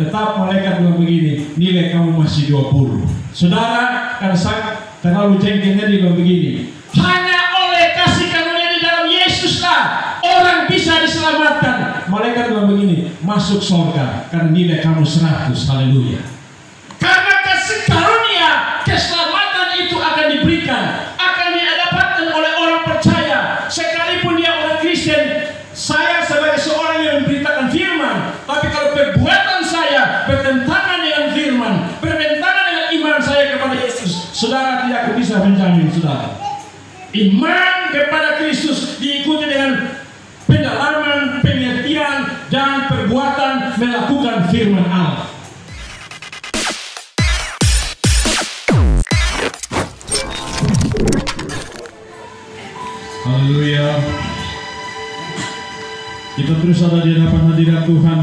Tetap malaikat bilang begini, nilai kamu masih 20. Saudara, karena sangat terlalu jengkelnya dia bilang begini, hanya oleh kasih karunia di dalam Yesuslah orang bisa diselamatkan. Malaikat bilang begini, masuk surga karena nilai kamu 100. Haleluya. Karena kasih karunia keselamatan itu akan diberikan, akan didapatkan oleh orang percaya, sekalipun dia orang Kristen. Saya sebagai seorang yang memberitakan firman, tapi kalau perbuatan saya bertentangan dengan firman, bertentangan dengan iman saya kepada Yesus, saudara tidak bisa menjamin saudara. Iman kepada Kristus diikuti dengan pendalaman, pengertian, dan perbuatan melakukan firman Allah. Haleluya. Kita terus ada di hadapan hadirat Tuhan.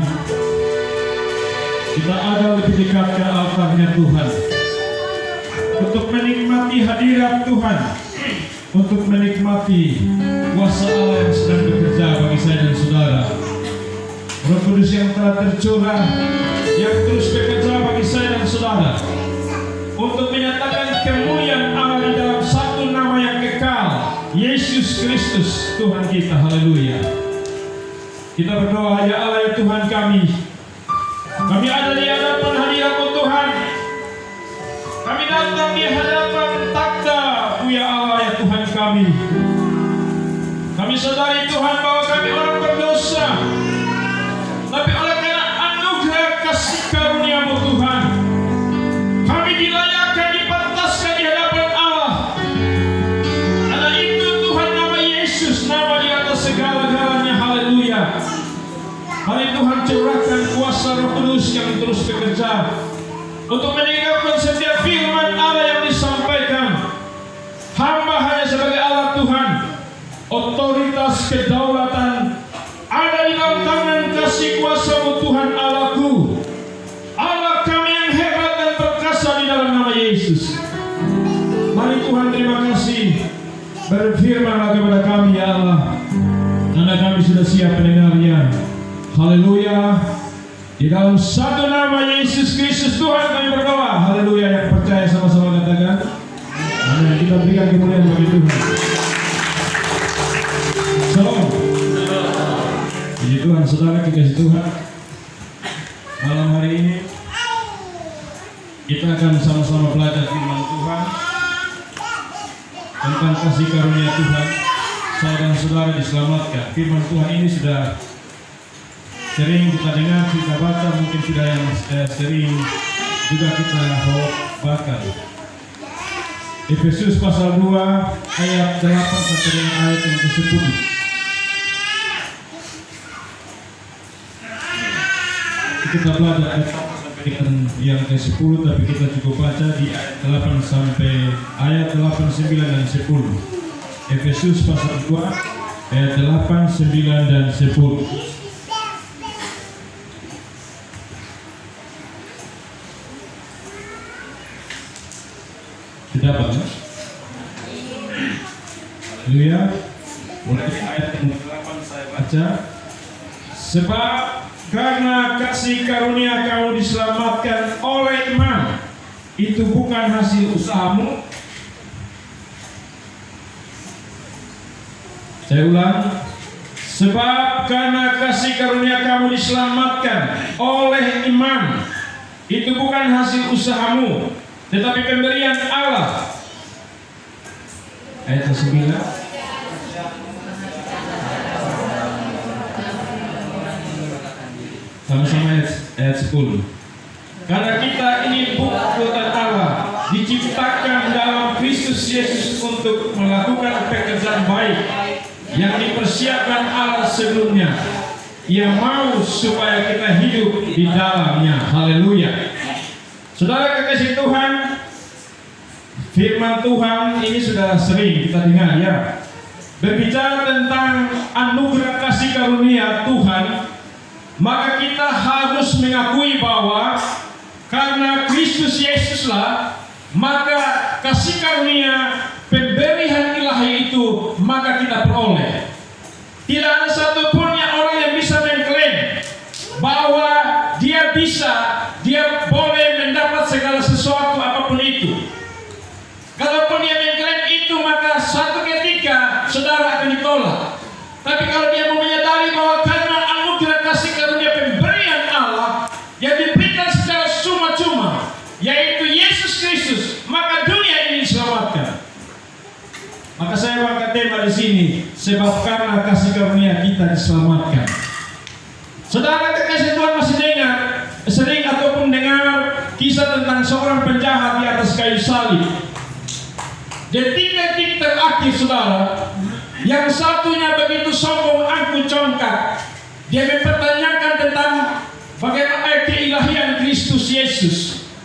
Kita ada lebih dekat ke altarnya Tuhan untuk menikmati hadirat Tuhan, untuk menikmati kuasa Allah yang sedang bekerja bagi saya dan saudara. Roh Kudus yang telah tercurah, yang terus bekerja bagi saya dan saudara, untuk menyatakan kemuliaan Allah di dalam satu nama yang kekal, Yesus Kristus Tuhan kita. Haleluya. Kita berdoa, ya Allah ya Tuhan kami ada di hadapan hadirat-Mu Tuhan. Kami datang di hadapan takhta-Mu ya Allah ya Tuhan kami. Kami sadari Tuhan bahwa kami orang berdosa, tapi oleh karena anugerah kasih karunia-Mu Tuhan, kami dilayakkan, dipantaskan di hadapan Allah. Karena itu Tuhan, nama Yesus, nama di atas segala-galanya. Haleluya. Hari Tuhan curahkan kuasa Roh Kudus yang terus bekerja untuk meninggalkan setiap firman Allah yang disampaikan. Hamba hanya sebagai alat Tuhan. Otoritas kedaulatan ada di dalam tangan kasih kuasa-Mu Tuhan Allahku, Allah kami yang hebat dan perkasa di dalam nama Yesus. Mari Tuhan, terima kasih, berfirmanlah kepada kami ya Allah, karena kami sudah siap mendengarnya. Haleluya. Di dalam satu nama Yesus Kristus Tuhan kami berdoa. Haleluya. Yang percaya sama-sama katakan amin. Kita berikan kemuliaan bagi Tuhan. Shalom. Puji Tuhan, saudara kekasih Tuhan. Malam hari ini kita akan sama-sama belajar firman Tuhan tentang kasih karunia Tuhan. Saya dan saudara diselamatkan. Firman Tuhan ini sudah sering kita dengar, kita baca, mungkin sudah yang sering juga kita baca. Efesus pasal 2 ayat 8 sampai dengan ayat yang ke-10. Kita belajar ayat 8 sampai dengan yang ke-10, tapi kita cukup baca di ayat 8 sampai ayat 8, 9 dan 10. Efesus pasal 2 ayat 8, 9 dan 10. Dapat ya? Haleluya. Mulai dari ayat yang ke-8 saya baca. Sebab karena kasih karunia kamu diselamatkan oleh iman, itu bukan hasil usahamu. Saya ulang. Sebab karena kasih karunia kamu diselamatkan oleh iman, itu bukan hasil usahamu, tetapi pemberian Allah. Ayat 9. Sama-sama ayat 10. Karena kita ini bukan Allah, diciptakan dalam Kristus Yesus untuk melakukan pekerjaan baik yang dipersiapkan Allah sebelumnya. Ia mau supaya kita hidup di dalamnya. Haleluya. Saudara kekasih Tuhan, firman Tuhan ini sudah sering kita dengar ya. Berbicara tentang anugerah kasih karunia Tuhan, maka kita harus mengakui bahwa karena Kristus Yesuslah, maka kasih karunia pemberian ilahi itu maka kita peroleh. Tidak ada satupun yang orang yang bisa mengklaim bahwa dia bisa Maka saya angkat tema di sini, sebab karena kasih karunia kita diselamatkan. Saudara kekasih Tuhan masih dengar, sering ataupun dengar kisah tentang seorang penjahat di atas kayu salib. Detik-detik terakhir saudara, yang satunya begitu sombong angkut congkak. Dia mempertanyakan tentang bagaimana keilahian Kristus Yesus.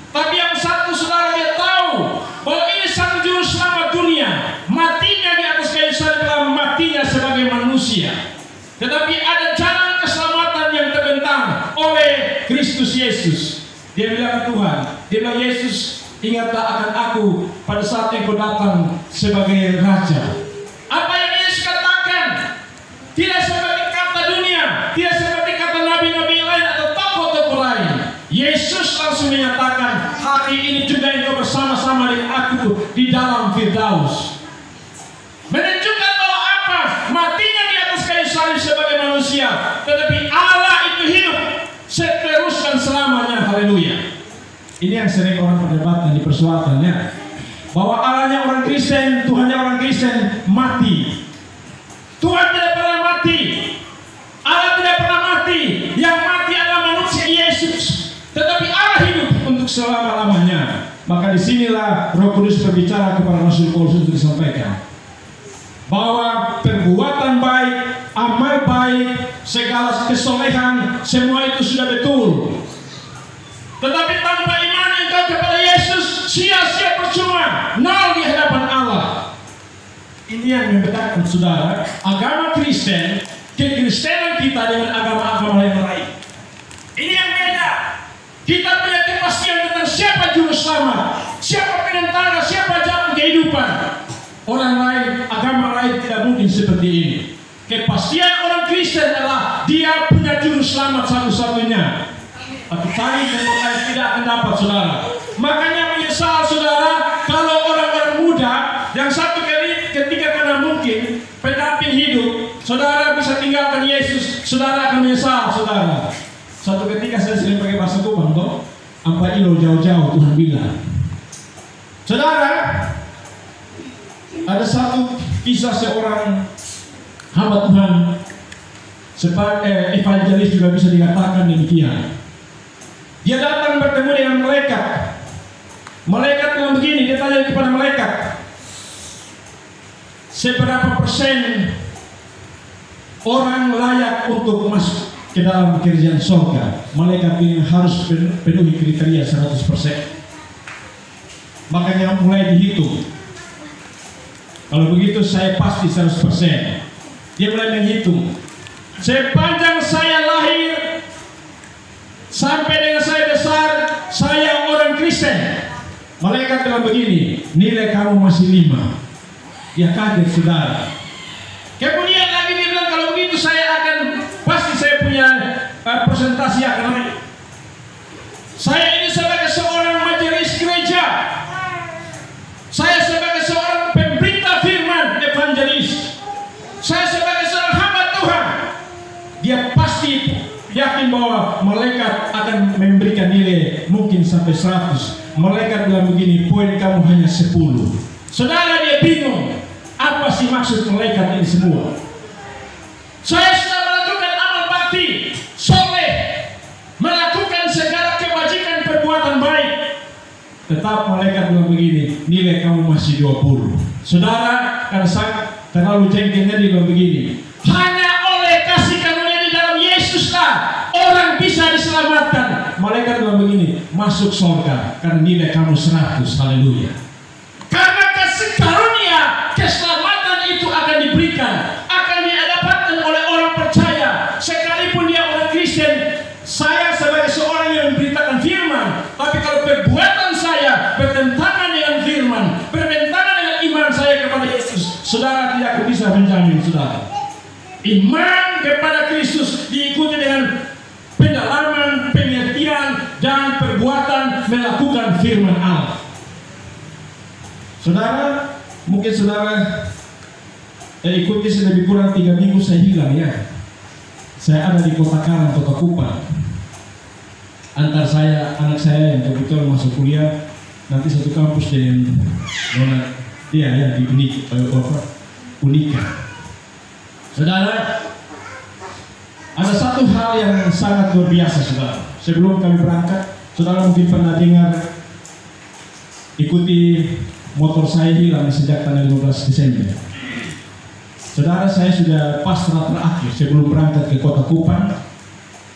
Tapi yang satu saudara dia tahu bahwa ini sang juru selamat dunia. Matinya di atas kayu salib adalah matinya sebagai manusia. Tetapi ada jalan keselamatan yang terbentang oleh Kristus Yesus. Dia bilang Tuhan, dia bilang Yesus, ingatlah akan aku pada saat engkau datang sebagai Raja. Apa yang Yesus katakan tidak seperti kata dunia, tidak seperti kata nabi-nabi lain atau tokoh-tokoh lain. Yesus langsung menyatakan, hari ini juga engkau bersama-sama dengan aku di dalam Firdaus. Menunjukkan bahwa apa? Matinya di atas kayu salib sebagai manusia, tetapi Allah itu hidup seterus dan selamanya. Haleluya. Ini yang sering orang perdebatkan, dipersoalkan ya, bahwa Allahnya orang Kristen, Tuhannya orang Kristen mati. Tuhan tidak pernah mati, Allah tidak pernah mati. Yang mati adalah manusia Yesus, tetapi Allah hidup untuk selama-lamanya. Maka disinilah Roh Kudus berbicara kepada Rasul Paulus untuk disampaikan bahwa perbuatan baik, amal baik, segala kesolehan, semua itu sudah betul. Tetapi tanpa iman engkau kepada Yesus, sia-sia percuma, nol di hadapan Allah. Ini yang membedakan saudara, agama Kristen, kekristenan kita dengan agama-agama yang lain. Ini yang beda. Kita punya kepastian tentang siapa juru selamat, siapa penentara, siapa jalan kehidupan. Orang lain, agama lain tidak mungkin seperti ini. Kepastian orang Kristen adalah dia punya juru selamat satu-satunya. Tapi cari tempat lain tidak akan dapat saudara. Makanya menyesal saudara kalau orang-orang muda yang satu kali ketika karena mungkin pendamping hidup, saudara bisa tinggalkan Yesus, saudara akan menyesal saudara. Satu ketika saya sering pakai bahasa Kupang toh, apa ilo jauh-jauh Tuhan bilang. Saudara, ada satu kisah seorang hamba Tuhan, evangelis juga bisa dikatakan demikian. Dia datang bertemu dengan malaikat. Malaikat bilang begini, dia tanya kepada malaikat, seberapa persen orang layak untuk masuk ke dalam kerajaan surga? Malaikat bilang harus penuhi kriteria 100%. Makanya mulai dihitung. Kalau begitu saya pasti 100%. Dia mulai menghitung. Sepanjang saya lahir sampai dengan saya besar, saya orang Kristen. Malaikat bilang begini, nilai kamu masih 5. Dia kaget saudara. Kemudian lagi dia bilang, kalau begitu saya akan, pasti saya punya presentasi akan naik. Saya ini sebagai seorang majelis gereja, saya sebagai seorang pemberita firman, evangelis, saya sebagai seorang hamba Tuhan. Dia pasti yakin bahwa malaikat akan memberikan nilai mungkin sampai 100. Malaikat bilang begini, poin kamu hanya 10. Saudara, dia bingung, apa sih maksud malaikat ini semua? Saya sudah melakukan amal bakti, soleh, melakukan segala kebajikan perbuatan baik, tetap malaikat bilang begini, nilai kamu masih 20. Saudara, karena sangat terlalu jengkelnya dia bilang begini, hanya oleh kasih karunia di dalam Yesuslah orang bisa diselamatkan. Malaikat bilang begini, masuk surga karena nilai kamu 100. Haleluya. Karena kasih karunia, keselamatan itu akan diberikan, akan didapatkan oleh orang percaya, sekalipun dia orang Kristen. Saya sebagai seorang yang memberitakan firman, tapi kalau perbuatan saya bertentangan dengan firman, bertentangan dengan iman saya kepada Yesus, saudara tidak akan bisa menjamin saudara. Iman kepada Kristus diikuti dengan pendalaman, pengertian, dan perbuatan melakukan firman Allah. Saudara, mungkin saudara ikuti lebih kurang 3 minggu saya hilang ya. Saya ada di Kota Karang, Kota Kupang. Antar saya, anak saya yang kebetulan masuk kuliah nanti satu kampus dengan Nona Iya, yang unikan. Saudara, ada satu hal yang sangat luar biasa, saudara. Sebelum kami berangkat, saudara mungkin pernah dengar ikuti motor saya hilang sejak tanggal 15 Desember. Saudara, saya sudah pasrah terakhir sebelum berangkat ke kota Kupang.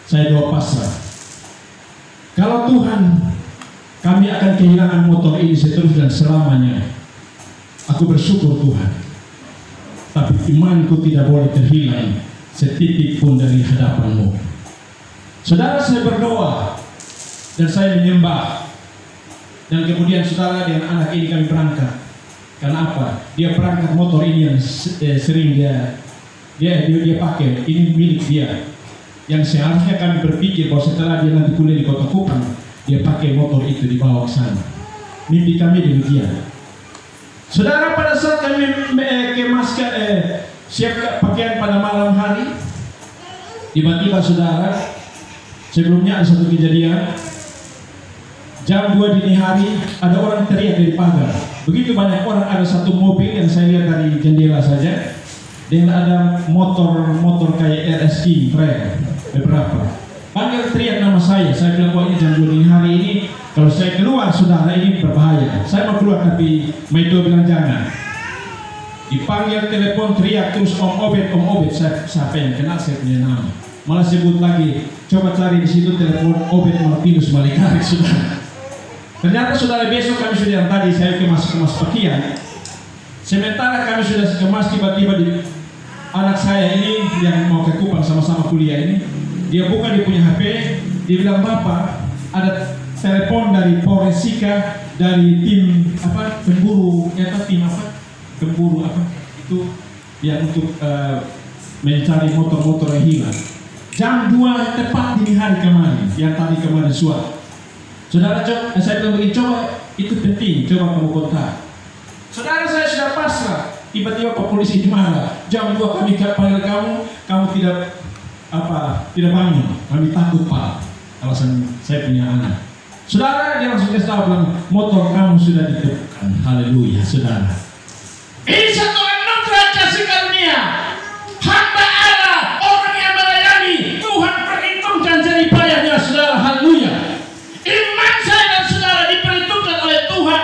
Saya doa pasrah. Kalau Tuhan, kami akan kehilangan motor ini seterusnya dan selamanya. Aku bersyukur Tuhan, tapi imanku tidak boleh terhilang setitik pun dari hadapan-Mu. Saudara, saya berdoa dan saya menyembah, dan kemudian saudara dengan anak ini kami berangkat. Karena apa? Dia berangkat motor ini yang sering dia pakai, ini milik dia. Yang seharusnya kami berpikir bahwa setelah dia nanti kuliah di kota Kupang, dia pakai motor itu dibawa ke sana. Mimpi kami demikian. Saudara, pada saat kami siap pakaian pada malam hari, tiba-tiba saudara, sebelumnya ada satu kejadian. Jam 2 dini hari ada orang teriak dari pagar. Begitu banyak orang, ada satu mobil yang saya lihat dari jendela saja, dan ada motor kayak RSI beberapa. Panggil teriak nama saya bilang, wah ini jam 2 dini hari ini, kalau saya keluar saudara ini berbahaya. Saya mau keluar tapi Maido bilang jangan. Dipanggil telepon teriak terus Om Obed, siapa yang kenal saya punya nama. Malah sebut lagi, coba cari di situ telepon Obed Martinus Malikarik saudara. Ternyata saudara besok kami sudah yang tadi saya kemas pakaian. Sementara kami sudah kemas, tiba-tiba di anak saya ini yang mau ke Kupang sama-sama kuliah ini, dia buka dia punya HP, dia bilang, Bapak ada telepon dari Polres Sika, dari tim pemburu itu yang untuk mencari motor-motor yang hilang. Jam 2 tepat dini hari kemarin, yang tadi kemarin suara. Saudara, saya bilang begini, coba itu penting, coba kamu kontak. Saudara, saya sudah pasrah, tiba-tiba Pak Polisi marah. Jam 2 kami panggil kamu tidak bangun. Kami takut Pak, alasan saya punya anak. Saudara, dia langsung kasih tahu, bilang motor kamu sudah ditemukan. Haleluya, saudara. Ini satu anugerah kasih karunia. Hamba Allah, orang yang melayani Tuhan perhitungkan jerih payahnya, saudara. Haleluya. Iman saya dan saudara diperhitungkan oleh Tuhan.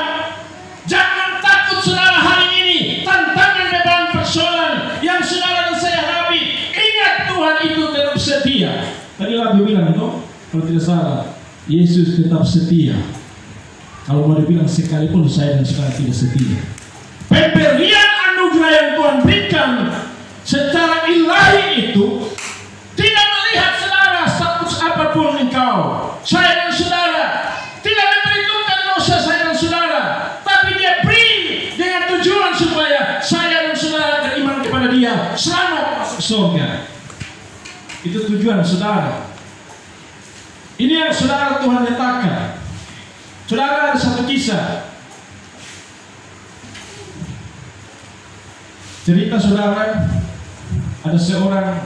Jangan takut saudara hari ini, tantangan beban persoalan yang saudara dan saya hadapi. Ingat Tuhan itu tetap setia. Tadi lagu bilang itu, kalau tidak salah, Yesus tetap setia. Kalau mau dibilang sekalipun saya dan saudara tidak setia. Pemberian anugerah yang Tuhan berikan secara ilahi itu tidak melihat saudara status apapun engkau. Saya dan saudara tidak memperhitungkan dosa saya dan saudara, tapi dia beri dengan tujuan supaya saya dan saudara beriman kepada dia selamat masuk surga. Itu tujuan saudara. Ini yang saudara Tuhan letakkan. Saudara, ada satu kisah. Cerita saudara, ada seorang,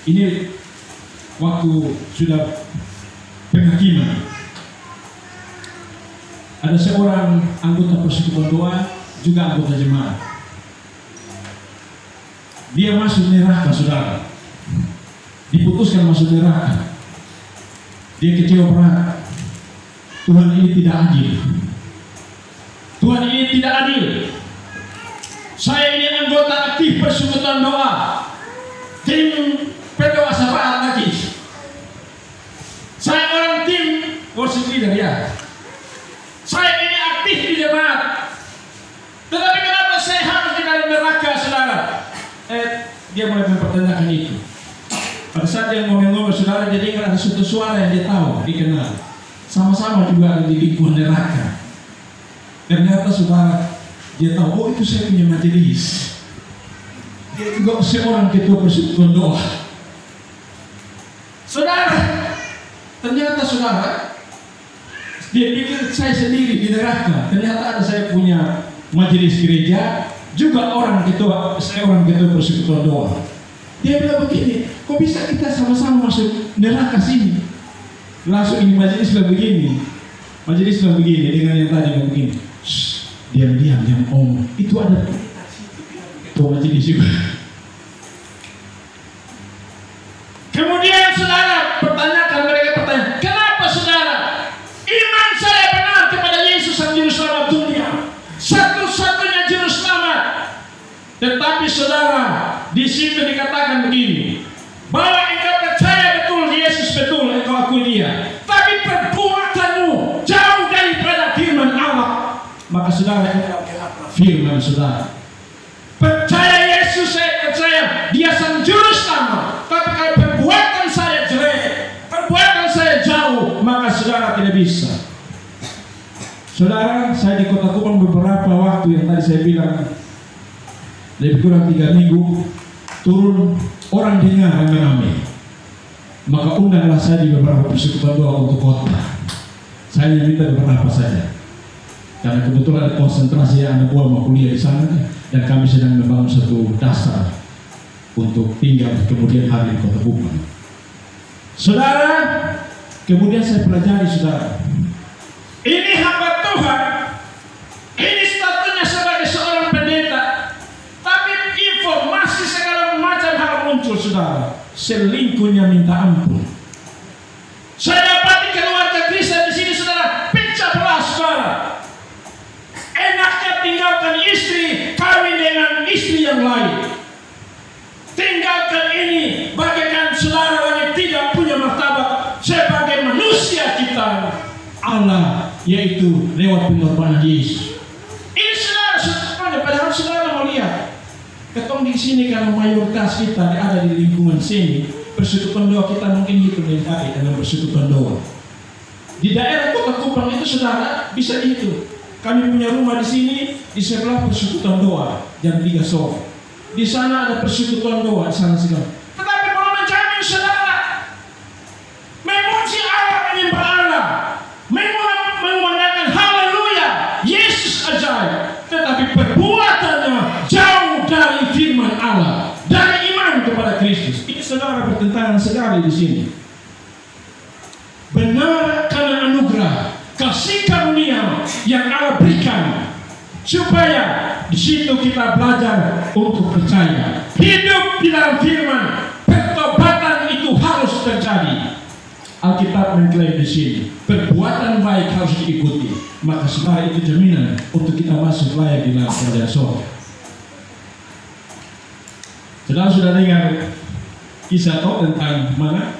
ini waktu sudah penghakiman, ada seorang anggota persekutuan doa, juga anggota jemaat. Dia masuk neraka saudara, diputuskan masuk neraka. Dia kecewa berat. Tuhan ini tidak adil. Tuhan ini tidak adil. Saya ini anggota aktif persekutuan doa, tim pendoa syafaat najis. Saya orang tim worship leader ya. Saya ini aktif di jemaat. Tetapi kenapa saya harus di dalam neraka saudara? Dia mulai mempertanyakan itu. Pada saat dia ngomong-ngomong saudara, dia dengar ada suatu suara yang dia tahu, dikenal. Sama-sama juga ada di lingkungan neraka. Ternyata saudara, dia tahu, oh itu saya punya majelis. Dia juga seorang ketua persekutuan doa. Saudara, ternyata saudara, dia pikir saya sendiri di neraka. Ternyata ada saya punya majelis gereja, juga seorang ketua persekutuan doa. Dia bilang begini, kok bisa kita sama-sama masuk neraka sini? Langsung ini majelis bilang begini, dengan yang tadi bilang begini. diam-diam yang omong. Itu ada majelis juga. Kemudian saudara pertanyakan, mereka bertanya, kenapa saudara? Iman saya benar kepada Yesus yang juru selamat dunia, satu-satunya juru selamat. Tetapi saudara, di situ dikatakan begini, bahwa engkau percaya betul Yesus betul, engkau akui Dia, tapi perbuatanmu jauh daripada firman Allah. Maka saudara, firman saudara, percaya Yesus, saya percaya Dia sang juru selamat, tapi kalau perbuatan saya jelek, perbuatan saya jauh, maka saudara tidak bisa. Saudara, saya di Kota Kupang beberapa waktu yang tadi saya bilang, lebih kurang 3 minggu, turun orang dengar rame-rame. Maka undanglah saya di beberapa persekutuan doa untuk kota. Saya minta beberapa saja, karena kebetulan ada konsentrasi anak buah mau kuliah di sana, dan kami sedang membangun satu dasar untuk tinggal kemudian hari di Kota Kupang. Saudara, kemudian saya pelajari saudara, ini hamba Tuhan, ini statusnya sebagai seorang pendeta, tapi informasi segala macam hal muncul saudara, selingkuhnya minta ampun. Saya dapati keluarga Kristen di sini saudara, pecah belah saudara. Enaknya tinggalkan istri, kawin dengan istri yang lain. Tinggalkan ini, bagaikan saudara yang tidak punya martabat sebagai manusia kita Allah, yaitu lewat pengorbanan Yesus. Ini saudara semuanya, padahal saudara mau lihat, ketong di sini kalau mayoritas kita ada di lingkungan sini, persekutuan doa kita mungkin itu menjadi dalam persekutuan doa. Di daerah Kota Kupang itu saudara bisa itu. Kami punya rumah di sini, di sebelah persekutuan doa jam 3 sore. Di sana ada persekutuan doa di sana segala. Tetapi mau menjamin saudara, memuji Allah, menyembah Allah, mengumandangkan haleluya, Yesus ajaib, tetapi perbuatannya jauh dari firman Allah, dari iman kepada Kristus. Ini saudara bertentangan sekali di sini. Benar karena anugerah, kasih karunia yang Allah berikan, supaya di situ kita belajar untuk percaya, hidup di dalam firman. Pertobatan itu harus terjadi. Alkitab mengklaim di sini, perbuatan baik harus diikuti. Maka saudara, itu jaminan untuk kita masuk layak di dalam kerajaan surga. Saudara sudah dengar kisah tentang mana?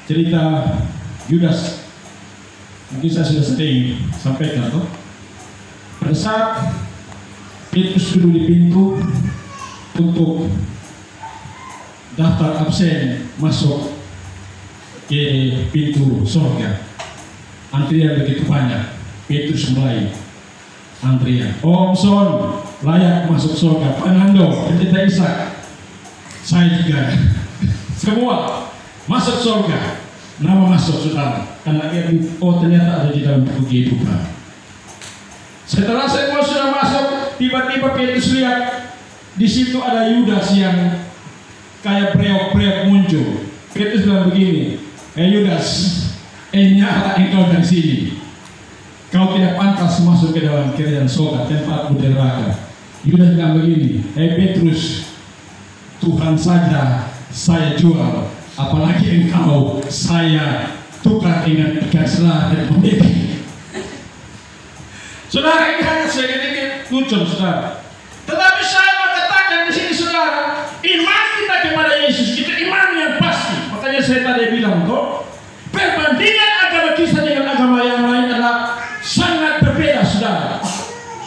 Cerita Yudas. Mungkin saya sudah sering sampaikan toh. Pada saat Petrus duduk di pintu untuk daftar absen masuk ke pintu surga, antrian begitu banyak. Petrus mulai antrian. Om Son layak masuk surga. Panando, pendeta Ishak, saya juga. Semua masuk surga. Nama masuk saudara, karena ternyata ada di dalam buku kehidupan. Setelah semua sudah masuk, tiba-tiba Petrus lihat di situ ada Yudas yang kayak preok-preok muncul. Petrus bilang begini, Yudas, nyala engkau dari sini. Kau tidak pantas masuk ke dalam kerajaan surga, tempatmu di neraka. Yudas bilang begini, Petrus, Tuhan saja saya jual, apalagi engkau saya tukar dengan ikan selah dan pembeli. Saudara, ini hanya sedikit lucu saudara. Tetapi saya mau katakan di sini saudara, iman kita kepada Yesus itu iman yang pasti. Makanya saya tadi bilang kok, perbandingan agama kita dengan agama yang lain adalah sangat berbeda saudara.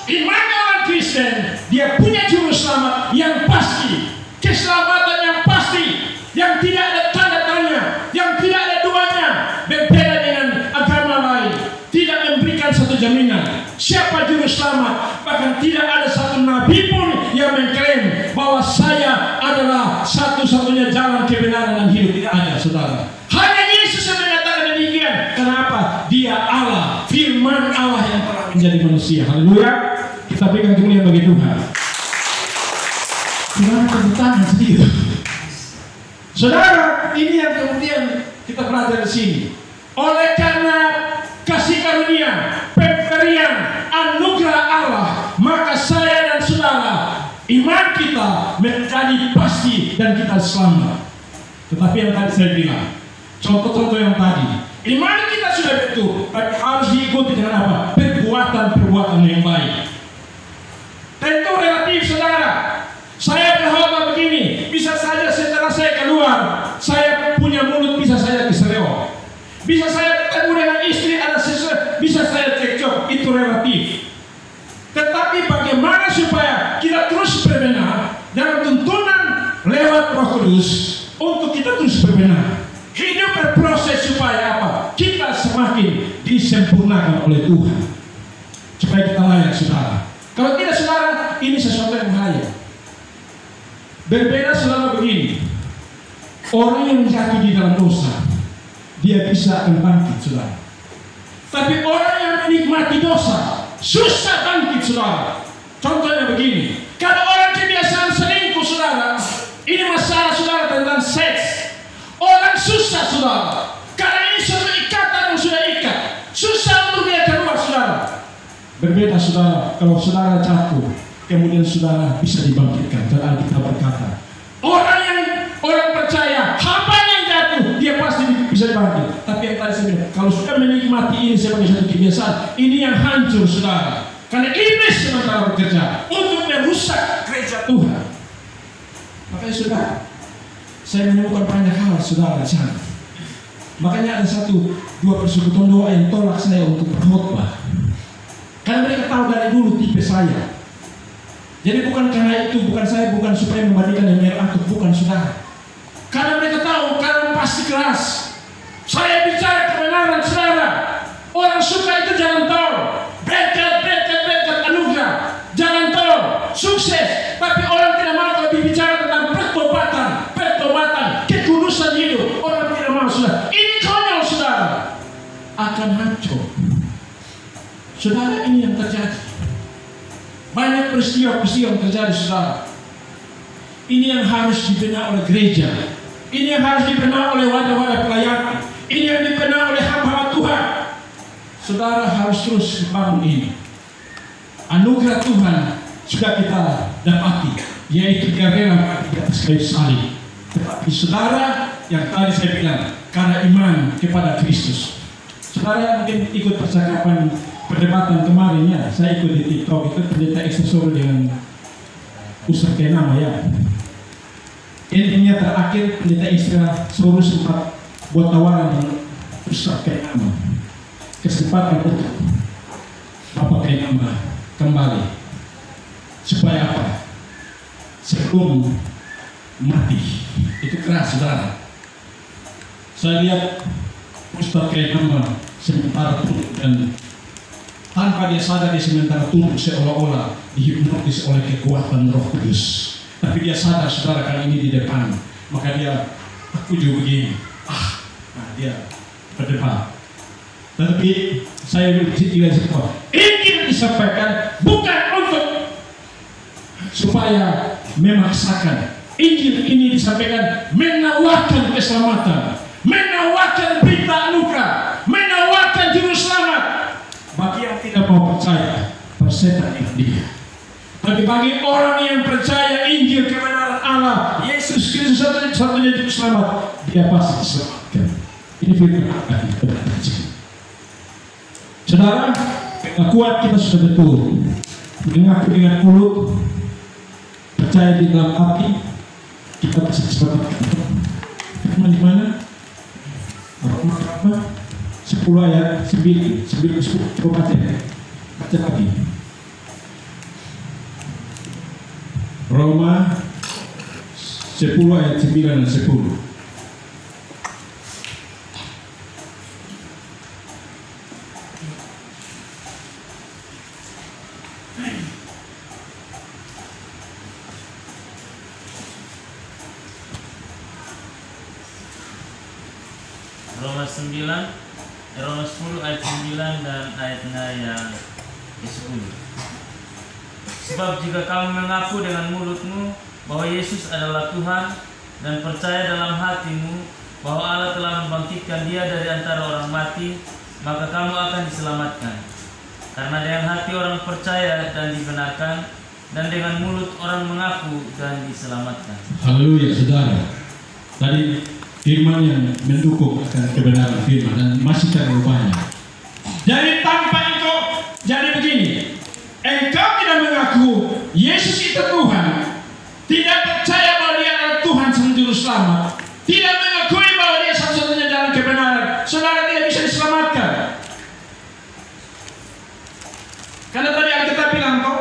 Iman orang Kristen, dia punya juru selamat yang pasti, keselamatan yang pasti, yang tidak ada tanda tanya, yang tidak ada duanya. Berbeda dengan agama lain, tidak memberikan satu jaminan siapa juru selamat. Bahkan tidak ada satu nabi pun yang mengklaim bahwa saya adalah satu-satunya jalan kebenaran dan hidup. Tidak ada saudara. Hanya Yesus yang mengatakan demikian. Kenapa? Dia Allah, firman Allah yang telah menjadi manusia. Haleluya. Kita berikan kemuliaan bagi Tuhan. Saudara, tepuk tangan sedikit. Saudara, ini yang kemudian kita pelajari di sini. Oleh karena kasih karunia, pemberian anugerah Allah, maka saya dan saudara, iman kita menjadi pasti dan kita selamat. Tetapi yang tadi saya bilang, contoh-contoh yang tadi, iman kita sudah betul, tapi harus diikuti dengan apa? Perbuatan-perbuatan yang baik. Tentu relatif, saudara. Saya berkhotbah begini, bisa saja setelah saya keluar, saya punya mulut bisa saja disereok. Bisa saya ketemu dengan istri, ada sesuatu, bisa saya cekcok, itu relatif. Tetapi bagaimana supaya kita terus berbenah dalam tuntunan lewat Roh Kudus untuk kita terus berbenah. Hidup berproses supaya apa? Kita semakin disempurnakan oleh Tuhan. Supaya kita layak, saudara. Kalau tidak, saudara, ini sesuatu yang bahaya. Berbeda saudara begini. Orang yang jatuh di dalam dosa, dia bisa akan bangkit, saudara. Tapi orang yang menikmati dosa, susah bangkit, saudara. Contohnya begini. Kalau orang kebiasaan selingkuh, saudara, ini masalah saudara tentang seks. Orang susah, saudara. Karena ini suatu ikatan yang sudah ikat. Susah untuk dia keluar, saudara. Berbeda, saudara, kalau saudara jatuh, kemudian saudara bisa dibangkitkan. Dan Alkitab berkata, orang percaya, hambanya yang jatuh, dia pasti bisa dibangkit. Tapi yang tadi saya bilang, kalau sudah menikmati ini sebagai satu kebiasaan, ini yang hancur, saudara. Karena iblis sementara bekerja untuk merusak gereja Tuhan. Makanya saudara, saya menemukan banyak hal, saudara, di sana. Makanya ada dua persekutuan doa yang tolak saya untuk berkhotbah. Karena mereka tahu dari dulu tipe saya. Jadi bukan karena itu, bukan supaya membandingkan yang merah atau bukan, saudara. Karena mereka tahu, karena pasti keras. Saya bicara kebenaran, saudara. Orang suka itu jalan tol, berkat anugerah, jalan tol, sukses. Tapi orang tidak mau kalau bicara tentang pertobatan, kekudusan hidup. Orang tidak mau, saudara. Ini konyol, saudara. Akan hancur. Saudara, ini yang terjadi. Banyak peristiwa-peristiwa yang terjadi, saudara. Ini yang harus dibenahi oleh gereja. Ini yang harus dibenahi oleh wadah-wadah pelayanan. Ini yang dibenahi oleh hamba-hamba Tuhan. Saudara harus terus bangun ini. Anugerah Tuhan sudah kita dapati, yaitu dia rela mati di atas kayu salib. Tetapi saudara, yang tadi saya bilang, karena iman kepada Kristus. Saudara mungkin ikut percakapan perdebatan kemarin, ya, saya ikut di TikTok itu pendeta Exosol dengan Ustaz Kenama, ya. Intinya terakhir pendeta Exosol sempat buat tawaran dengan Ustaz Kenama, kesempatan untuk Bapak Kenama kembali supaya apa? Sebelum mati. Itu keras, saudara. Saya lihat Ustaz Kenama sementara turun dan tanpa dia sadar dia sementara turun seolah-olah dihipnotis oleh kekuatan Roh Kudus. Tapi dia sadar, saudara, kali ini di depan. Maka dia, aku juga begini. Dia berdebat. Tapi saya tidak sekolah. Injil disampaikan bukan untuk supaya memaksakan. Injil ini disampaikan menawarkan keselamatan, menawarkan berita anugerah, menawarkan juru selamat. Bagi yang tidak mau percaya, persetan dengan dia. Tapi bagi orang yang percaya Injil kebenaran Allah, Yesus Kristus satu-satunya juru selamat, dia pasti diselamatkan. Ini firman Allah. Saudara, pengakuan kita sudah betul. Mengaku dengan mulut, percaya di dalam hati, kita pasti diselamatkan. Firman di mana? Apa? 10 ayat 9, 10, coba baca lagi. Roma 10 ayat 9 dan 10. Roma 10 ayat 9 dan ayatnya yang ke-10. Sebab jika kamu mengaku dengan mulutmu bahwa Yesus adalah Tuhan dan percaya dalam hatimu bahwa Allah telah membangkitkan dia dari antara orang mati, maka kamu akan diselamatkan. Karena dengan hati orang percaya dan dibenarkan, dan dengan mulut orang mengaku dan diselamatkan. Haleluya, saudara. Tadi firman yang mendukung akan kebenaran firman dan masih terupaya. Jadi tanpa itu, jadi begini, engkau tidak mengaku Yesus itu Tuhan, tidak percaya bahwa Dia adalah Tuhan sang juru selamat, tidak mengakui bahwa Dia satu-satunya jalan kebenaran, saudara tidak bisa diselamatkan. Karena tadi Alkitab bilang kok,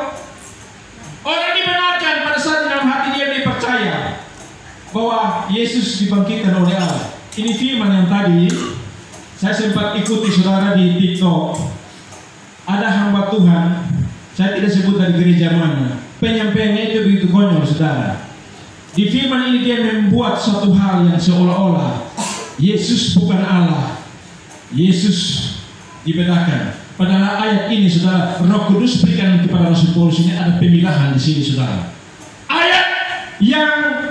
orang dibenarkan pada saat dalam hati dia percaya bahwa Yesus dibangkitkan oleh Allah. Ini firman yang tadi saya sempat ikuti saudara di TikTok. Ada hamba Tuhan, saya tidak sebut dari gereja mana, penyampaiannya itu begitu konyol saudara. Di firman ini dia membuat suatu hal yang seolah-olah Yesus bukan Allah, Yesus dibedakan. Padahal ayat ini saudara, Roh Kudus berikan kepada Rasul Paulus ini ada pemilahan di sini saudara. Ayat yang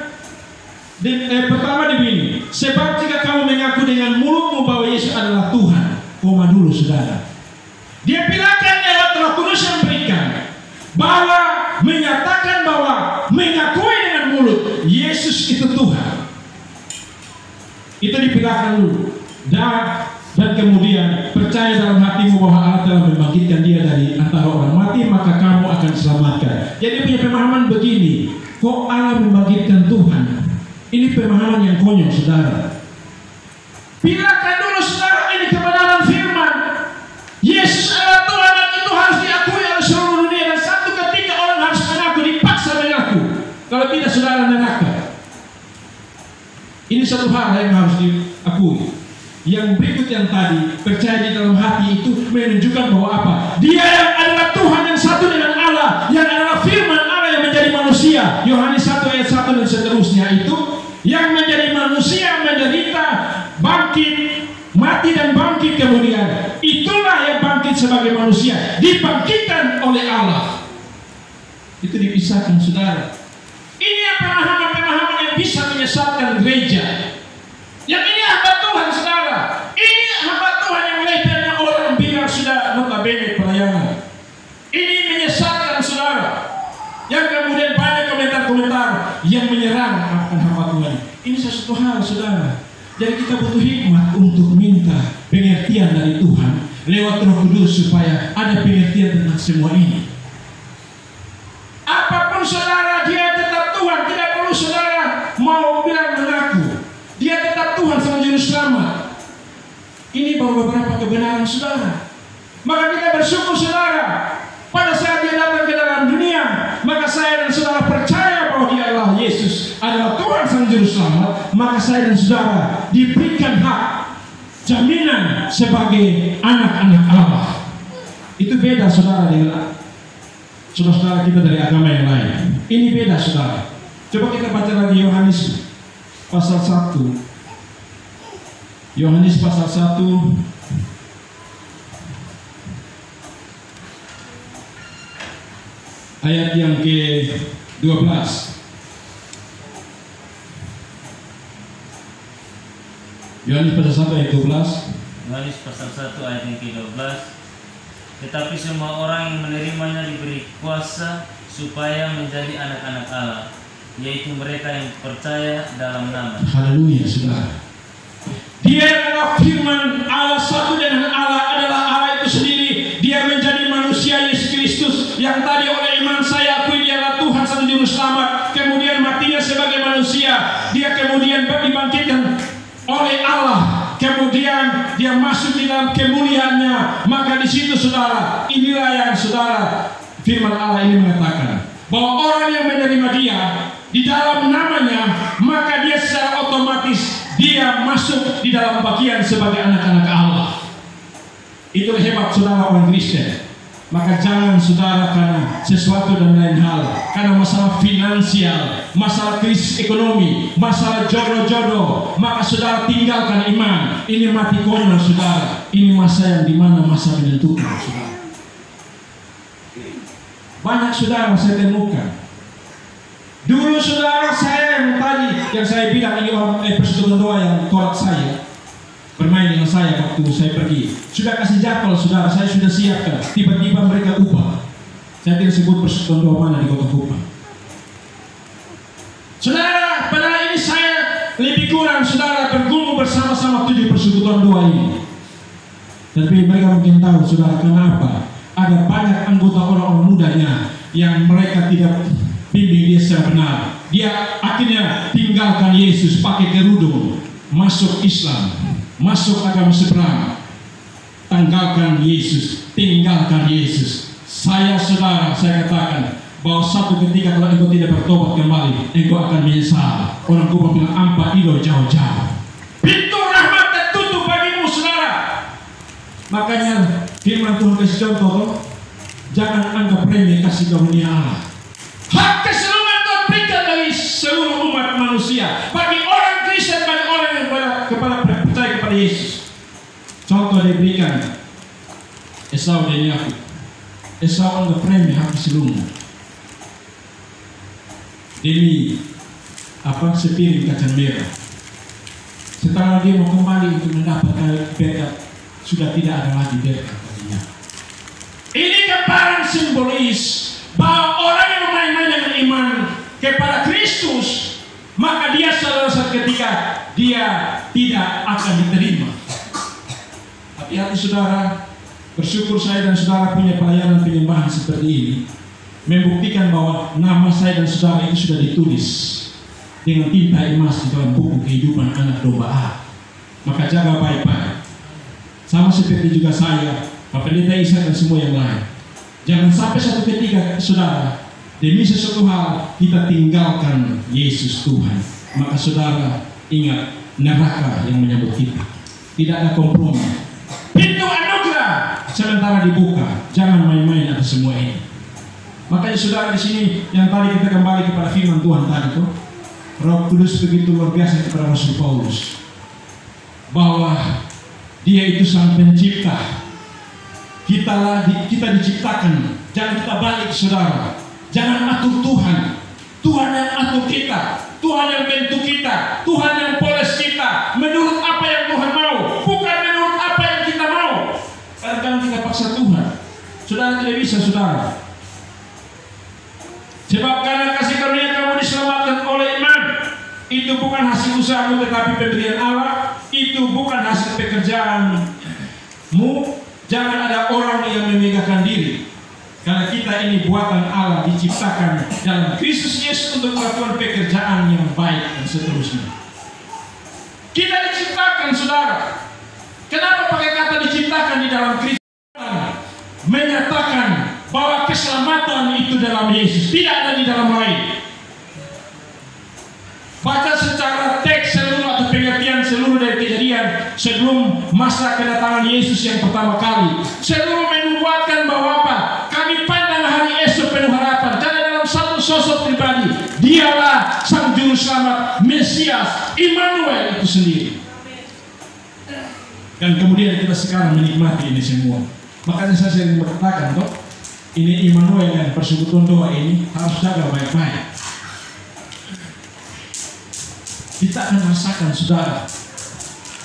pertama begini, sebab jika kamu mengaku dengan mulutmu bahwa Yesus adalah Tuhan, koma dulu saudara. Dia pilahkan lewat Roh Kudus yang berikan bahwa menyatakan bahwa mengakui dengan mulut Yesus itu Tuhan. Itu dipilahkan dulu. Dan kemudian percaya dalam hatimu bahwa Allah telah membangkitkan Dia dari antara orang mati, maka kamu akan diselamatkan. Jadi punya pemahaman begini, kok Allah membangkitkan Tuhan? Ini pemahaman yang konyol saudara. Pilahkan dulu saudara ini kebenaran firman. Yesus adalah Tuhan dan itu harus diakui oleh seluruh dunia, dan satu ketika orang harus mengaku, dipaksa mengaku. Kalau tidak saudara neraka. Ini satu hal yang harus diakui. Yang berikut yang tadi, percaya di dalam hati itu menunjukkan bahwa apa? Dia yang adalah Tuhan yang satu dengan Allah, yang adalah firman Allah yang menjadi manusia. Yohanes 1 ayat 1 dan seterusnya itu, yang menjadi manusia, menderita, bangkit, mati dan bangkit kemudian. Itulah yang bangkit sebagai manusia, dibangkitkan oleh Allah. Itu dipisahkan saudara. Ini yang pemahaman-pemahaman yang bisa menyesatkan gereja. Yang ini hamba Tuhan saudara. Ini hamba Tuhan yang levelnya orang bilang sudah notabene pelayanan. Ini menyesatkan saudara. Yang kemudian banyak komentar-komentar yang menyerang akan hamba Tuhan. Ini sesuatu hal saudara. Jadi kita butuh hikmat untuk minta pengertian dari Tuhan lewat Roh Kudus supaya ada pengertian tentang semua ini. Apapun saudara, Dia tetap Tuhan. Tidak perlu saudara mau bilang mengaku. Dia tetap Tuhan sang juru selamat. Ini baru beberapa kebenaran saudara. Maka kita bersyukur saudara. Pada saat Dia datang ke dalam dunia, maka saya dan saudara percaya bahwa Dia adalah Yesus, adalah Tuhan sang juru selamat. Maka saya dan saudara diberikan hak jaminan sebagai anak-anak Allah. Itu beda saudara dengan saudara-saudara kita dari agama yang lain. Ini beda saudara. Coba kita baca lagi Yohanes pasal 1. Yohanes pasal 1 ayat yang ke-12. Yohanes pasal 1 ayat 12. Yohanes pasal 1 ayat yang ke-12. Tetapi semua orang yang menerimanya diberi kuasa supaya menjadi anak-anak Allah, yaitu mereka yang percaya dalam nama. Haleluya saudara. Dia adalah firman Allah, satu dengan Allah adalah Allah itu sendiri. Dia menjadi manusia Yesus Kristus yang tadi oleh iman saya akui Dia adalah Tuhan satu juru selamat. Kemudian matinya sebagai manusia, Dia kemudian dibangkitkan oleh Allah. Kemudian Dia masuk di dalam kemuliaannya. Maka di situ saudara, inilah yang saudara firman Allah ini mengatakan bahwa orang yang menerima Dia di dalam namanya, maka dia secara otomatis dia masuk di dalam bagian sebagai anak-anak Allah. Itulah hebat saudara orang Kristen. Maka jangan saudara karena sesuatu dan lain hal, karena masalah finansial, masalah krisis ekonomi, masalah jodoh-jodoh, maka saudara tinggalkan iman. Ini mati konyol saudara. Ini masa yang dimana masa menentukan saudara. Banyak saudara saya temukan. Dulu saudara saya yang tadi yang saya bilang ini orang persekutuan doa yang tolak saya. bermain dengan saya waktu saya pergi. Sudah kasih jadwal, saudara, saya sudah siapkan. Tiba-tiba mereka ubah. Saya tidak sebut persekutuan doa mana di Kota Kupang. Saudara, pada ini saya lebih kurang, saudara, bergumul bersama-sama 7 persekutuan doa ini. Tapi mereka mungkin tahu, saudara, kenapa ada banyak anggota orang-orang mudanya yang mereka tidak bimbing dia secara benar. Dia akhirnya tinggalkan Yesus, pakai kerudung, masuk Islam, masuk agama seberang. Tinggalkan Yesus, tinggalkan Yesus. Saudara, saya katakan bahwa satu ketika kalau engkau tidak bertobat kembali, engkau akan menyesal. Orang Kupang bilang ampa ilo jauh-jauh. Pintu rahmat tertutup bagimu, saudara. Makanya firman Tuhan kasih contoh, jangan anggap remeh kasih karunia Allah. Hak keseluruhan Tuhan berikan bagi seluruh umat manusia, bagi orang Kristen, bagi orang yang percaya kepada Yesus. Contoh diberikan Esau dan Yakub. Esau anggap remeh hak keseluruhan demi sepiring kacang merah. Setelah dia mau kembali untuk mendapatkan berkat, sudah tidak ada lagi berkat baginya. Ini gambaran simbolis bahwa orang yang main-main dengan iman kepada Kristus, maka dia suatu ketika dia tidak akan diterima. Hati-hati, saudara. Bersyukur saya dan saudara punya pelayanan penyembahan seperti ini, membuktikan bahwa nama saya dan saudara itu sudah ditulis dengan tinta emas di dalam buku kehidupan anak domba Allah. Maka jaga baik-baik. Sama seperti juga saya, Pak Pendeta Isa dan semua yang lain. Jangan sampai satu ketika, saudara, demi sesuatu hal kita tinggalkan Yesus Tuhan. Maka saudara ingat, neraka yang menyambut kita. Tidak ada kompromi. Pintu anugerah sementara dibuka. Jangan main-main atas semua ini. Makanya saudara di sini yang tadi kita kembali kepada firman Tuhan tadi tuh, Roh Kudus begitu luar biasa kepada Rasul Paulus bahwa Dia itu sang pencipta. Kita diciptakan. Jangan kita balik, saudara. Jangan atur Tuhan. Tuhan yang atur kita. Tuhan yang bentuk kita. Tuhan yang poles kita menurut apa yang Tuhan mau, bukan menurut apa yang kita mau. Kadang-kadang kita paksa Tuhan. Saudara tidak bisa, saudara. Sebab karena kasih karunia kamu diselamatkan oleh iman. Itu bukan hasil usahamu tetapi pemberian Allah. Itu bukan hasil pekerjaanmu. Jangan ada orang yang memegahkan diri. Karena kita ini buatan Allah, diciptakan dalam Kristus Yesus untuk melakukan pekerjaan yang baik dan seterusnya. Kita diciptakan, saudara. Kenapa pakai kata diciptakan di dalam Kristus? Menyatakan bahwa keselamatan itu dalam Yesus, tidak ada di dalam lain. Baca secara teks seluruh atau pengertian seluruh dari kejadian sebelum masa kedatangan Yesus yang pertama kali. Seluruh menubuatkan bahwa apa? Kami pandang hari esok penuh harapan. Karena dalam satu sosok pribadi, Dialah Sang Juru Selamat, Mesias, Immanuel itu sendiri. Dan kemudian kita sekarang menikmati ini semua. Makanya saya sering berkatakan, toh, ini Immanuel dan persekutuan doa ini harus jaga baik-baik. Kita akan rasakan, saudara.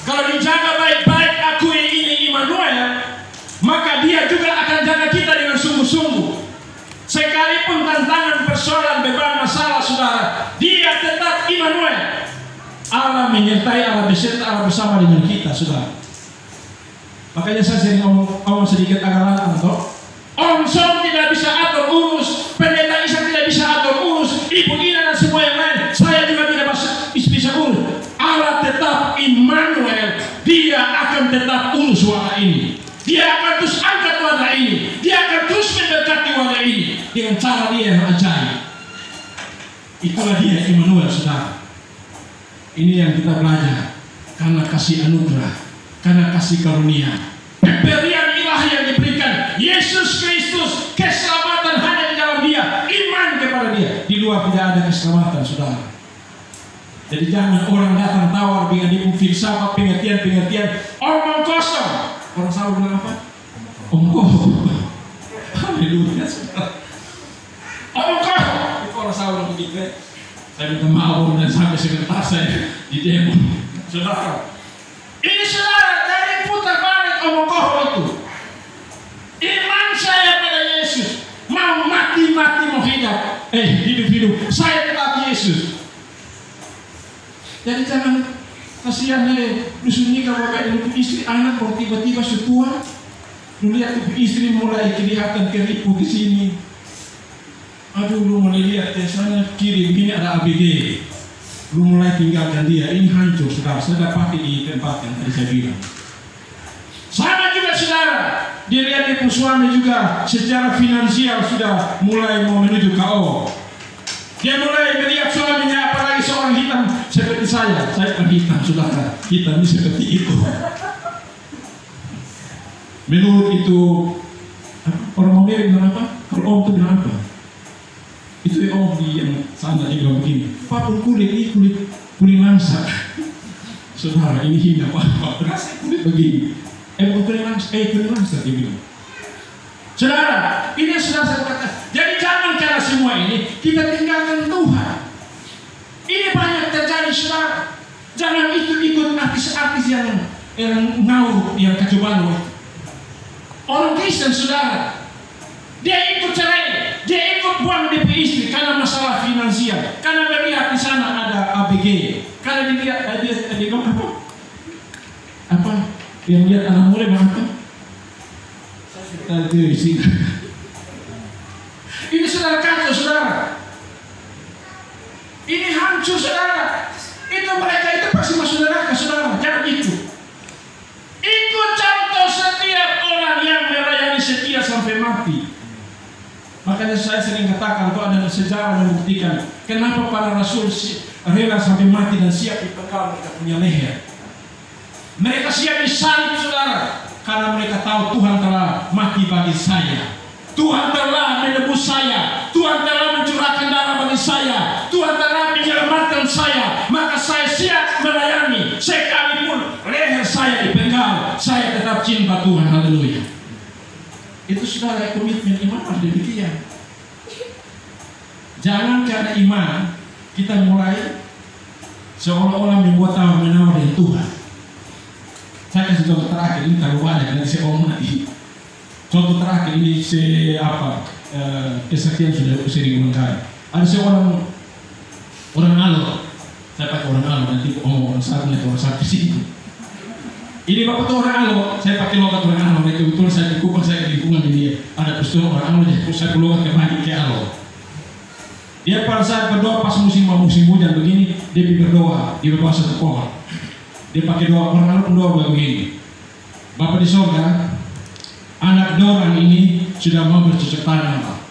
Kalau dijaga baik-baik, akui ini Immanuel, maka Dia juga akan jaga kita dengan sungguh-sungguh. Sekalipun tantangan, persoalan, beban, masalah, saudara, Dia tetap Immanuel. Allah menyertai, Allah beserta, Allah bersama dengan kita, saudara. Makanya saya sering ngomong sedikit agak lantang, toh. Om Som tidak bisa atur urus, Pendeta Isa tidak bisa atur urus, Ibu Ina dan semua yang lain. Saya juga tidak bisa urus. Allah tetap Immanuel. Dia akan tetap urus wadah ini. Dia akan terus angkat wadah ini. Dia akan terus mendekati wadah ini dengan cara Dia yang ajaib. Itulah Dia Immanuel, saudara. Ini yang kita belajar karena kasih anugerah, karena kasih karunia, pemberian ilahi yang diberikan Yesus Kristus. Keselamatan hanya di dalam Dia, iman kepada Dia. Di luar tidak ada keselamatan, saudara. Jadi jangan orang datang tawar dengan ibu filsafat, pengertian, omong kosong. Orang selalu bilang apa? Omong kosong. Haleluya, saudara. Omong kosong. Orang selalu bilang begitu. Saya minta maaf dan sampai sebentar saya di demo. Saudara, ini saudara omong kosong itu. Iman saya pada Yesus. Mau mati mau hidup. Saya tetap Yesus. Jadi jangan kasihan dusun ini kalau kayak istri anak kalau tiba-tiba setua. Lu lihat tuh istri mulai kelihatan keripu di sini. Aduh, lu mulai lihat sana kiri ini ada ABG. Lu mulai tinggalkan dia. Ini hancur, saudara. Saya dapati di tempat yang tadi saya bilang. Sama juga saudara. Dia lihat dia suami juga secara finansial sudah mulai mau menuju KO. Dia mulai melihat suaminya, apalagi seorang hitam seperti saya. Saya kan hitam, saudara. Hitam ini seperti itu. Menurut itu orang mau bilang apa? Kalau om itu bilang apa? Itu om yang sana dia bilang begini. Pak kulit ini kulit langsa. Saudara ini hina pak. Kulit begini. Kulit langsa dia bilang. Saudara, ini sudah saya katakan. Jadi jangan cara semua ini kita tinggalkan Tuhan. Ini banyak terjadi saudara. Jangan ikut artis-artis yang ngawur, yang kacau balau. Orang Kristen saudara, dia ikut cerai, dia ikut buang DP istri karena masalah finansial, karena melihat di sana ada ABG, karena dilihat dia apa? Yang lihat anak muda apa? Ini saudara kacau saudara, ini hancur saudara. Itu mereka itu pasti masuk neraka saudara, jangan ikut. Ikut contoh setiap orang yang melayani setia sampai mati. Makanya saya sering katakan, kalau ada sejarah membuktikan kenapa para rasul rela sampai mati dan siap dipenggal mereka punya leher. Mereka siap disalib saudara, karena mereka tahu Tuhan telah mati bagi saya. Tuhan telah menebus saya. Tuhan telah mencurahkan darah bagi saya. Tuhan telah menyelamatkan saya. Maka saya siap melayani. Sekalipun leher saya dipenggal, saya tetap cinta Tuhan. Haleluya. Itu saudara komitmen iman harus demikian. Jangan karena iman kita mulai seolah-olah membuat tawar-menawar dengan Tuhan. Saya kasih contoh terakhir, ini terlalu banyak dan saya omong nanti. Contoh terakhir ini kesaksian sudah sering mengkali. Ada seorang orang alor, saya pakai orang alor nanti omong orang sarung atau orang sakit sini. Ini bapak tuh orang alor, saya pakai logat orang alor. Itu betul saya di Kupang, saya di lingkungan ini ada peristiwa orang alor, jadi saya logat kembali ke alor. Dia pada saat berdoa pas musim hujan begini, dia berdoa di bawah satu pohon. Dia pakai doa orang alor berdoa begini. Bapak di sorga, anak dorang ini sudah mau bercocok tanam,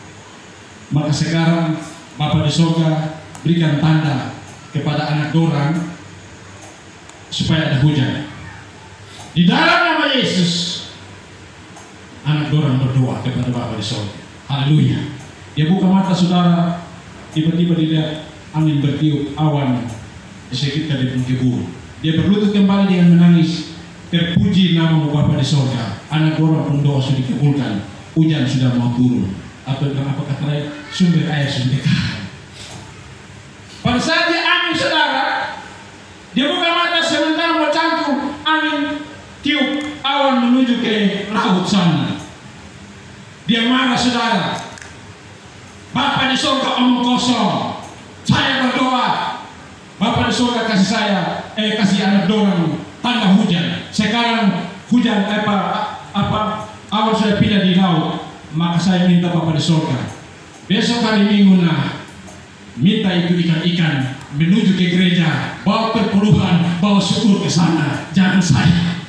maka sekarang Bapa di sorga berikan tanda kepada anak dorang supaya ada hujan. Di dalam nama Yesus, anak dorang berdoa kepada Bapa di sorga. Haleluya. Dia buka mata saudara, tiba-tiba dilihat angin bertiup, awan di sekitar di kebun. Dia berlutut kembali dengan menangis. Terpuji nama Bapa di sorga. Anak dorang pun doa sudah dikabulkan. Hujan sudah mau turun. Apa kata lain? Sumber air sudah dekat. Pada saat dia angin saudara, dia buka mata sementara mau cangkul, angin tiup, awan menuju ke laut sana. Dia marah saudara. Bapa di sorga omong kosong. Saya berdoa. Bapa di sorga kasih saya, kasih anak dorang tanda hujan. Sekarang hujan awan sudah pindah di laut. Maka saya minta Bapa di sorga, besok hari Minggu minta itu ikan-ikan menuju ke gereja, bawa perpuluhan, bawa syukur ke sana, jangan saya.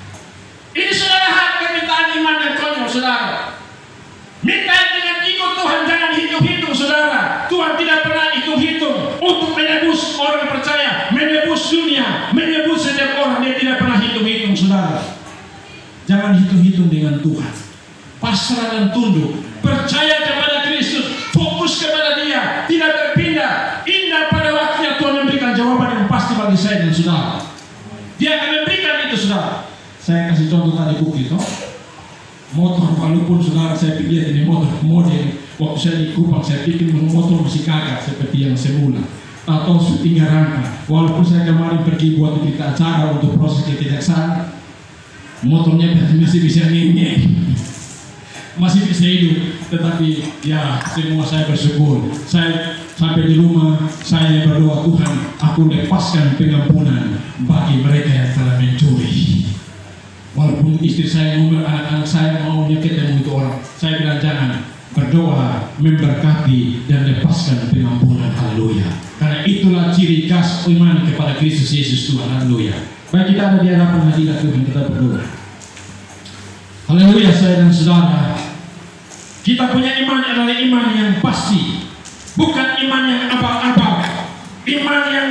Ini saudara hak permintaan iman dan konyol saudara. Minta dengan ikut Tuhan, jangan hitung-hitung saudara. Tuhan tidak pernah hitung-hitung untuk menebus orang percaya, menebus dunia, menebus setiap orang. Dia tidak pernah hitung-hitung saudara. Jangan hitung-hitung dengan Tuhan. Pasrah dan tunduk, percaya kepada Kristus, fokus kepada Dia, tidak berpindah. Indah pada waktunya Tuhan memberikan jawaban yang pasti bagi saya dan saudara. Dia akan memberikan itu saudara. Saya kasih contoh tadi bukti toh. Motor walaupun saudara saya pikir ini motor model, waktu saya di Kupang saya pikir motor masih kagak seperti yang semula atau tiga rangka. Walaupun saya kemarin pergi buat kita acara untuk proses ketidaksanaan, motornya masih bisa ngenyek, masih bisa hidup, tetapi ya semua saya bersyukur. Saya sampai di rumah, saya berdoa, Tuhan, aku lepaskan pengampunan bagi mereka yang telah mencuri. Walaupun istri saya ngomong, anak-anak saya mau ketemu itu orang, saya bilang jangan, berdoa, memberkati dan lepaskan pengampunan. Haleluya. Karena itulah ciri khas iman kepada Kristus Yesus Tuhan. Haleluya. Baik, kita ada di hadapan hadirat Tuhan, kita berdoa. Haleluya, saya dan saudara. Kita punya iman adalah iman yang pasti, bukan iman yang abal-abal. Iman yang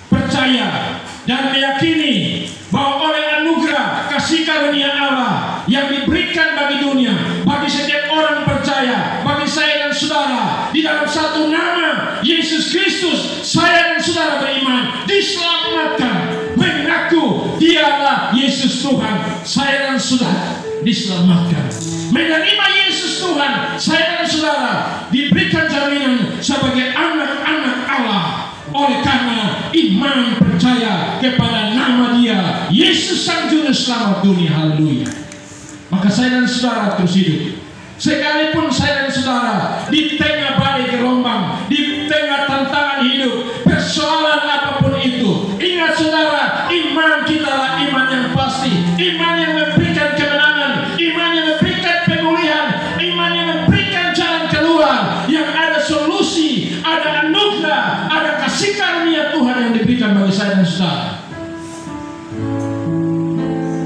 percaya dan meyakini bahwa oleh anugerah kasih karunia Allah yang diberikan bagi dunia, bagi setiap orang percaya, bagi saya dan saudara, di dalam satu nama Yesus Kristus, saya dan saudara beriman, diselamatkan, mengaku dialah Yesus Tuhan, saya dan saudara diselamatkan. Menerima Yesus Tuhan, saya dan saudara diberikan jaminan sebagai anak-anak Allah. Oleh karena iman percaya kepada nama Dia, Yesus Sang Juru Selamat dunia. Haleluya. Maka saya dan saudara terus hidup. Sekalipun saya dan saudara di tengah badai gelombang, di tengah tantangan hidup, persoalan apapun itu, ingat saudara, iman kita adalah iman yang pasti, iman yang memberikan kemenangan, iman yang memberikan pemulihan, iman yang memberikan jalan keluar, yang ada solusi, ada anugerah, ada kasih karunia Tuhan yang diberikan bagi saya dan saudara.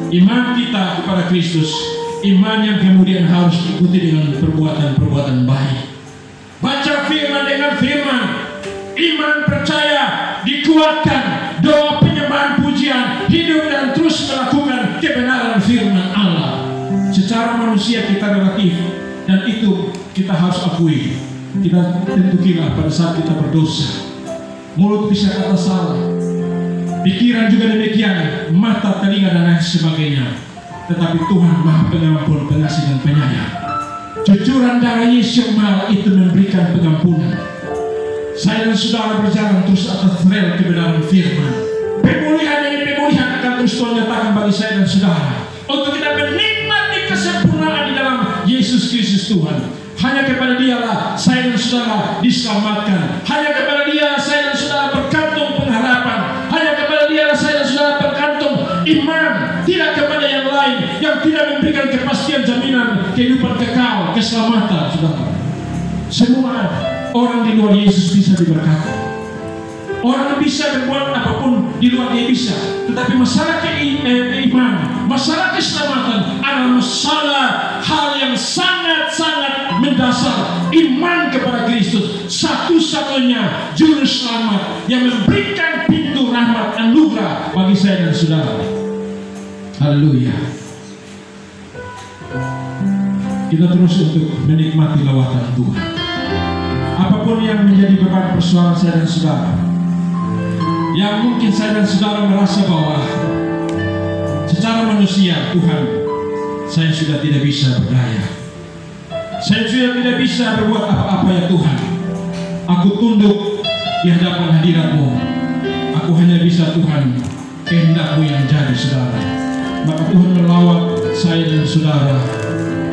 Iman kita kepada Kristus, iman yang kemudian harus diikuti dengan perbuatan-perbuatan baik. Baca firman dengan firman, iman percaya dikuatkan, doa penyembahan pujian, hidup dan terus melakukan kebenaran firman Allah. Secara manusia kita relatif, dan itu kita harus akui. Kita tentu kira pada saat kita berdosa, mulut bisa kata salah, pikiran juga demikian, mata, telinga dan lain sebagainya. Tetapi Tuhan Maha Pengampun, Pengasih dan Penyayang. Cucuran darah Yesus yang mahal itu memberikan pengampunan. Saya dan saudara berjalan terus atas rel kebenaran firman. Pemulihan demi pemulihan akan terus Tuhan nyatakan bagi saya dan saudara, untuk kita menikmati kesempurnaan di dalam Yesus Kristus Tuhan. Hanya kepada Dialah saya dan saudara diselamatkan. Hanya kepada Dia saya dan saudara bergantung pengharapan. Hanya kepada Dialah saya dan saudara bergantung iman, tidak kepada yang lain yang tidak memberikan kepastian jaminan kehidupan kekal, keselamatan. Saudara, semua orang di luar Yesus bisa diberkati. Orang bisa berbuat apapun di luar dia bisa, tetapi masalah iman, masalah keselamatan adalah masalah hal yang sangat-sangat mendasar. Iman kepada Kristus, satu-satunya juru selamat yang memberikan pintu rahmat anugerah bagi saya dan saudara. Haleluya. Kita terus untuk menikmati lawatan Tuhan. Apapun yang menjadi beban persoalan saya dan saudara, yang mungkin saya dan saudara merasa bahwa secara manusia, Tuhan, saya sudah tidak bisa berdaya, saya sudah tidak bisa berbuat apa-apa ya Tuhan. Aku tunduk di hadapan hadirat-Mu. Aku hanya bisa Tuhan, kehendak-Mu yang jadi saudara. Maka Tuhan melawat saya dan saudara.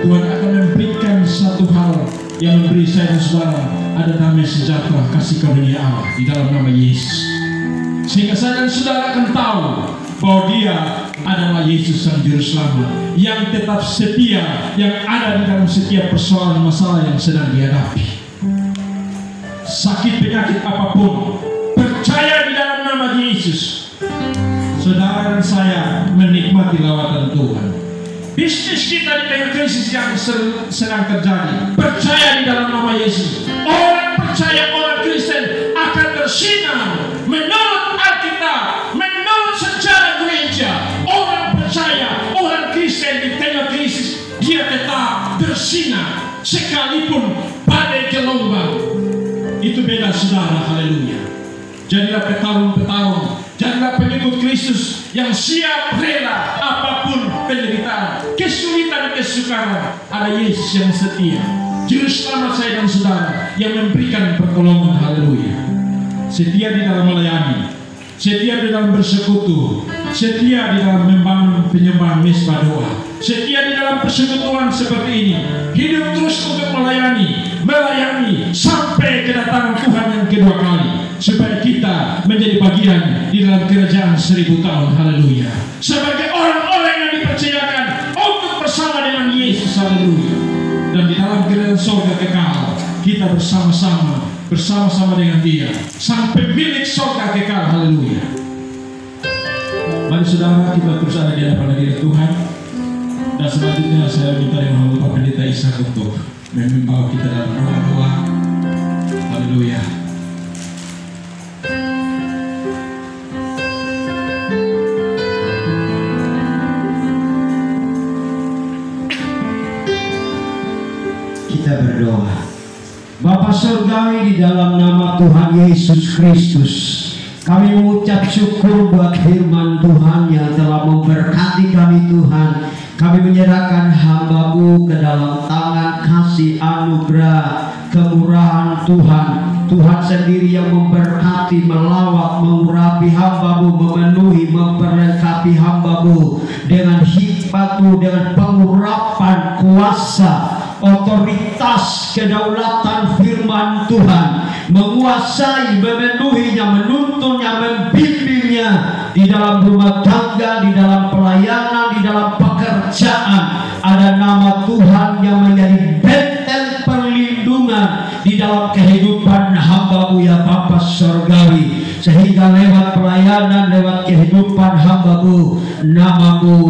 Tuhan akan memberikan satu hal yang memberi saya dan saudara ada damai sejahtera, kasih karunia Allah di dalam nama Yesus. Sehingga saya dan saudara akan tahu bahwa Dia adalah Yesus Sang Juru Selamat yang tetap setia, yang ada di dalam setiap persoalan masalah yang sedang dihadapi. Sakit penyakit apapun, percaya di dalam nama Yesus, saudara dan saya menikmati lawatan Tuhan. Bisnis kita di tengah krisis yang sedang terjadi, percaya di dalam nama Yesus. Orang percaya, orang Kristen akan bersinar menurut Alkitab, menurut sejarah gereja. Orang percaya, orang Kristen di tengah krisis, dia tetap bersinar sekalipun badai gelombang. Itu beda saudara. Haleluya. Jadilah petarung-petarung, jadilah pengikut Kristus yang siap rela apapun penderitaan, kesulitan dan kesukaran. Ada Yesus yang setia, Juru Selamat saya dan saudara yang memberikan pertolongan. Haleluya. Setia di dalam melayani, setia di dalam bersekutu, setia di dalam membangun penyembahan misbah doa, setia di dalam persekutuan seperti ini, hidup terus untuk melayani sampai kedatangan Tuhan yang kedua kali, supaya kita menjadi bagian di dalam kerajaan 1000 tahun. Haleluya. Sebagai orang-orang yang dipercayakan untuk bersama dengan Yesus. Haleluya. Dan di dalam kerajaan surga kekal, kita bersama-sama dengan Dia sampai milik surga kekal. Haleluya. Mari saudara, kita terus ada di hadapan hadirat Tuhan. Dan selanjutnya saya minta dengan Bapak Pendeta Ishak untuk membawa kita dalam doa-doa. Haleluya. Kita berdoa. Bapa Surgawi, di dalam nama Tuhan Yesus Kristus, kami mengucap syukur buat firman Tuhan yang telah memberkati kami Tuhan. Kami menyerahkan hamba-Mu ke dalam tangan kasih anugerah kemurahan Tuhan. Tuhan sendiri yang memberkati, melawat, mengurapi hamba-Mu, memenuhi, memperlengkapi hamba-Mu dengan hikmat-Mu, dengan pengurapan kuasa, otoritas, kedaulatan firman Tuhan, menguasai, memenuhinya, menuntunnya, membimbingnya di dalam rumah tangga, di dalam pelayanan, di dalam pekerjaan. Ada nama Tuhan yang menjadi benteng perlindungan di dalam kehidupan hamba-Mu ya Bapa Surgawi, sehingga lewat pelayanan, lewat kehidupan hamba-Mu, nama-Mu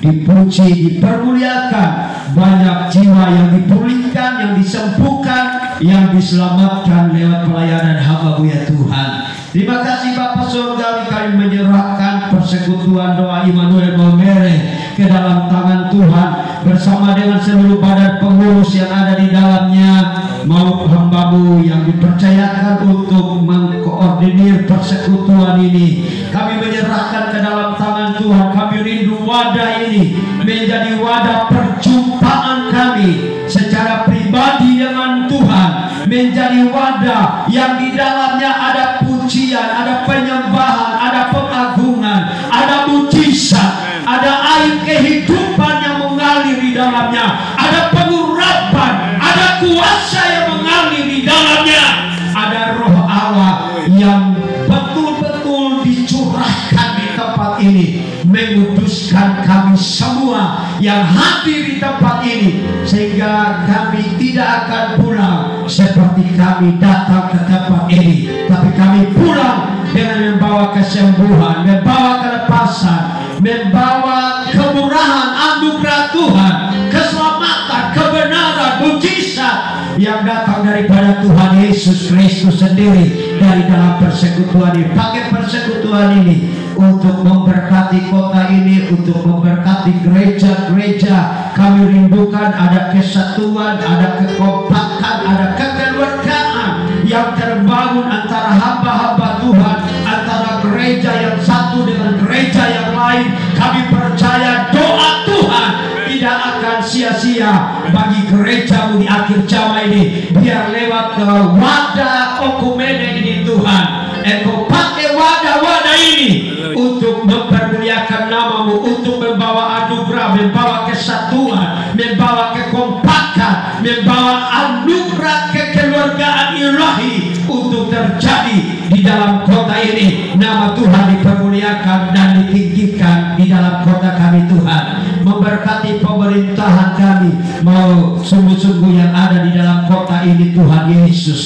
dipuji, dipermuliakan. Banyak jiwa yang dipulihkan, yang disembuhkan, yang diselamatkan lewat pelayanan hamba-Mu ya Tuhan. Terima kasih Bapa Surgawi, kami menyerahkan persekutuan doa Immanuel Momere ke dalam tangan Tuhan, bersama dengan seluruh badan pengurus yang ada di dalamnya, mau hamba-Mu yang dipercayakan untuk mengkoordinir persekutuan ini. Kami menyerahkan ke dalam tangan Tuhan. Kami rindu wadah ini menjadi wadah perjumpaan kami secara pribadi dengan Tuhan, menjadi wadah yang di dalamnya ada pujian, ada penyembahan, ada pengagungan, ada mujizat, ada air kehidupan yang mengalir di dalamnya, ada pengurapan, ada kuasa yang mengalir di dalamnya, ada roh Allah yang betul-betul dicurahkan di tempat ini, menguduskan kami semua yang hadir di tempat ini, sehingga kami tidak akan pulang seperti kami datang ke tempat ini, tapi kami pulang dengan membawa kesembuhan, membawa kelepasan, membawa kemurahan anugerah Tuhan, keselamatan, kebenaran, mujizat yang datang daripada Tuhan Yesus Kristus sendiri dari dalam persekutuan ini. Pakai persekutuan ini untuk memberkati kota ini, untuk memberkati gereja-gereja. Kami rindukan ada kesatuan, ada kekompakan, ada kekeluargaan yang terbangun antara hamba-hamba Tuhan, antara gereja yang satu dengan gereja yang lain. Kami percaya doa Tuhan tidak akan sia-sia bagi gereja-Mu di akhir zaman ini. Biar lewat wadah okumene ini Tuhan, Engkau pakai wadah-wadah ini untuk mempermuliakan nama-Mu, untuk membawa anugerah, membawa kesatuan, membawa kekompakan, membawa anugerah kekeluargaan ilahi untuk terjadi di dalam kota ini. Nama Tuhan dipermuliakan dan ditinggikan di dalam kota kami Tuhan. Memberkati pemerintahan kami, mau sungguh-sungguh yang ada di dalam kota ini Tuhan Yesus.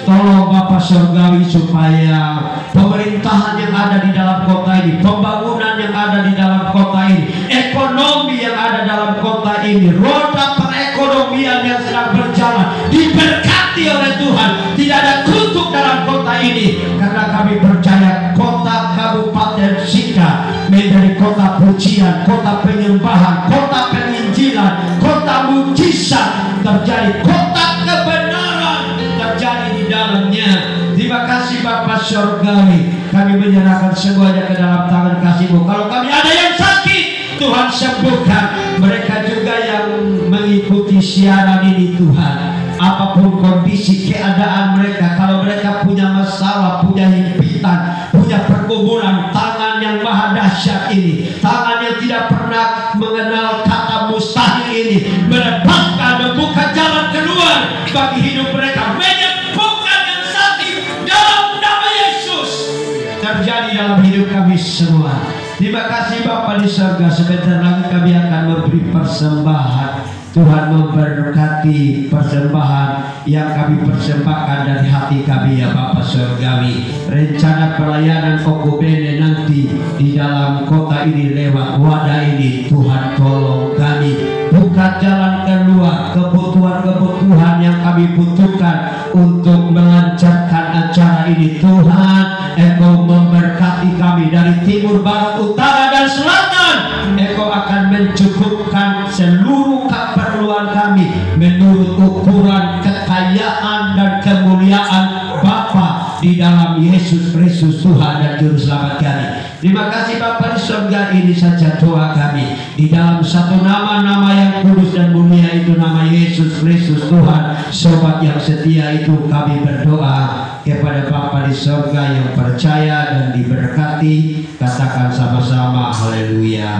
Tolong Bapa Surgawi supaya pemerintahan yang ada di dalam kota ini, pembangunan yang ada di dalam kota ini, ekonomi yang ada dalam kota ini, roda perekonomian yang sedang berjalan diberkati oleh Tuhan. Tidak ada kutuk dalam kota ini, karena kami percaya kota Kabupaten Sika menjadi kota pujian, kota penyembahan, kota penginjilan, kota mujizat terjadi, kota kebenaran terjadi di dalamnya. Terima kasih Bapa Surgawi, kami menyerahkan semuanya ke dalam tangan kasih-Mu. Kalau kami ada yang sakit, Tuhan sembuhkan. Mereka juga yang mengikuti siaran ini Tuhan, apapun kondisi keadaan mereka, kalau mereka punya masalah, punya himpitan, punya pergumulan, tangan tangan yang maha dahsyat ini, tangan yang tidak pernah mengenal kata mustahil ini, melepaskan membuka jalan keluar bagi hidup mereka, menyembuhkan yang sakit dalam nama Yesus terjadi dalam hidup kami semua. Terima kasih Bapa di surga. Sebentar lagi kami akan memberi persembahan. Tuhan memberkati persembahan yang kami persembahkan dari hati kami ya Bapa surgawi. Rencana pelayanan Okobene nanti di dalam kota ini lewat wadah ini, Tuhan tolong kami, buka jalan keluar kebutuhan-kebutuhan yang kami butuhkan untuk melancarkan acara ini. Tuhan, Engkau memberkati kami dari timur, barat, utara, dan selatan. Engkau akan mencukupkan seluruh keperluan kami menurut ukuran kekayaan dan kemuliaan Bapa di dalam Yesus Kristus Tuhan dan Juru Selamat kami. Terima kasih Bapa di surga, ini saja doa kami di dalam satu nama yang kudus dan mulia, itu nama Yesus Kristus Tuhan. Sobat yang setia itu kami berdoa kepada Bapa di surga yang percaya dan diberkati. Katakan sama-sama haleluya.